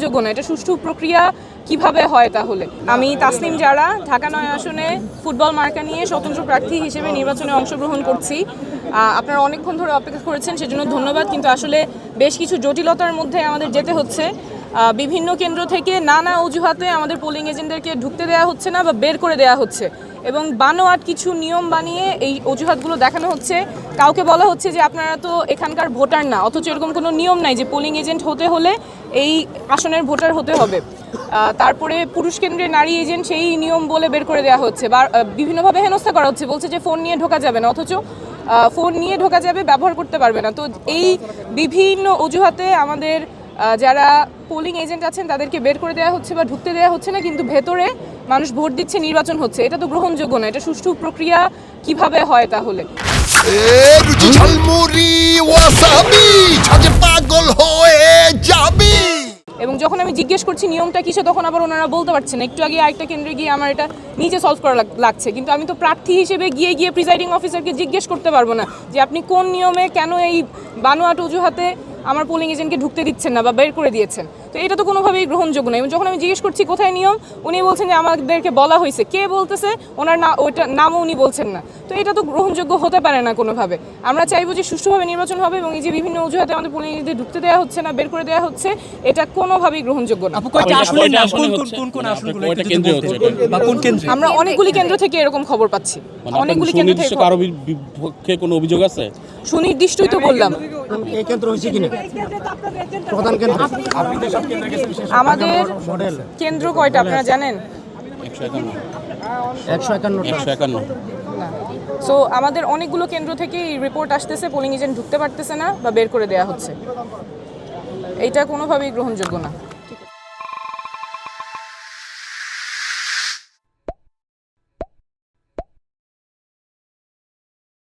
গ্রহণযোগ্য না। এটা সুষ্ঠু প্রক্রিয়া কিভাবে হয় তাহলে? আমি তাসনিম জারা, ঢাকা ৯ আসনে ফুটবল মার্কা নিয়ে স্বতন্ত্র প্রার্থী হিসেবে নির্বাচনে অংশগ্রহণ করছি। আপনারা অনেকক্ষণ ধরে অপেক্ষা করেছেন, সেজন্য ধন্যবাদ। কিন্তু আসলে বেশ কিছু জটিলতার মধ্যে আমাদের যেতে হচ্ছে। বিভিন্ন কেন্দ্র থেকে নানা অজুহাতে আমাদের পোলিং এজেন্টদেরকে ঢুকতে দেওয়া হচ্ছে না বা বের করে দেওয়া হচ্ছে, এবং বানোয়াট কিছু নিয়ম বানিয়ে এই অজুহাতগুলো দেখানো হচ্ছে। কাউকে বলা হচ্ছে যে আপনারা তো এখানকার ভোটার না, অথচ এরকম কোনো নিয়ম নাই যে পোলিং এজেন্ট হতে হলে এই আসনের ভোটার হতে হবে। তারপরে পুরুষ কেন্দ্রে নারী এজেন্ট, সেই নিয়ম বলে বের করে দেওয়া হচ্ছে বা বিভিন্নভাবে হেনস্থা করা হচ্ছে। বলছে যে ফোন নিয়ে ঢোকা যাবে না, অথচ ফোন নিয়ে ঢোকা যাবে, ব্যবহার করতে পারবে না। তো এই বিভিন্ন অজুহাতে আমাদের যারা পোলিং এজেন্ট আছেন তাদেরকে বের করে দেওয়া হচ্ছে বা ঢুকতে দেওয়া হচ্ছে না, কিন্তু ভেতরে মানুষ ভোট দিচ্ছে, নির্বাচন হচ্ছে। এটা তো গ্রহণযোগ্য না। এটা সুষ্ঠু প্রক্রিয়া কিভাবে হয় তাহলে? এবং যখন আমি জিজ্ঞেস করছি নিয়মটা কিসে, তখন আবার ওনারা বলতে পারছেন না। একটু আগে আরেকটা কেন্দ্রে গিয়ে আমার এটা নিচে সলভ করা লাগছে, কিন্তু আমি তো প্রার্থী হিসেবে গিয়ে প্রিজাইডিং অফিসারকে জিজ্ঞেস করতে পারবো না যে আপনি কোন নিয়মে কেন এই বানোয়াট অজুহাতে আমার পোলিং এজেন্টকে ঢুকতে দিচ্ছেন না বা বের করে দিয়েছেন। তো এটা তো কোনোভাবেই গ্রহণযোগ্য নয়। এবং যখন আমি জিজ্ঞেস করছি কোথায় নিয়ম, উনি বলছেন যে আমাদেরকে বলা হয়েছে। কে বলতেছে? ওনার ওইটা নামও উনি বলছেন না। তো এটা তো গ্রহণযোগ্য হতে পারে না কোনোভাবে। আমরা চাইবো যে সুষ্ঠুভাবে নির্বাচন হবে, এবং এই যে বিভিন্ন অজুহাতে আমাদের পোলিং এজেন্টদের ঢুকতে দেওয়া হচ্ছে না, বের করে দেওয়া হচ্ছে, এটা কোনোভাবেই গ্রহণযোগ্য না। আমরা অনেকগুলি কেন্দ্র থেকে এরকম খবর পাচ্ছি। অনেকগুলি কেন্দ্র থেকে। কারো বিপক্ষে কোনো অভিযোগ আছে? সুনির্দিষ্টই তো বললাম। এই কেন্দ্র হয়েছে কিনা প্রধান কেন্দ্র? আমাদের কেন্দ্র কয়টা আপনারা জানেন? 151। সো আমাদের অনেকগুলো কেন্দ্র থেকে রিপোর্ট আসতেছে পোলিং এজেন্ট ঢুকতে পারতেছে না বা বের করে দেওয়া হচ্ছে। এইটা কোনোভাবেই গ্রহণযোগ্য না।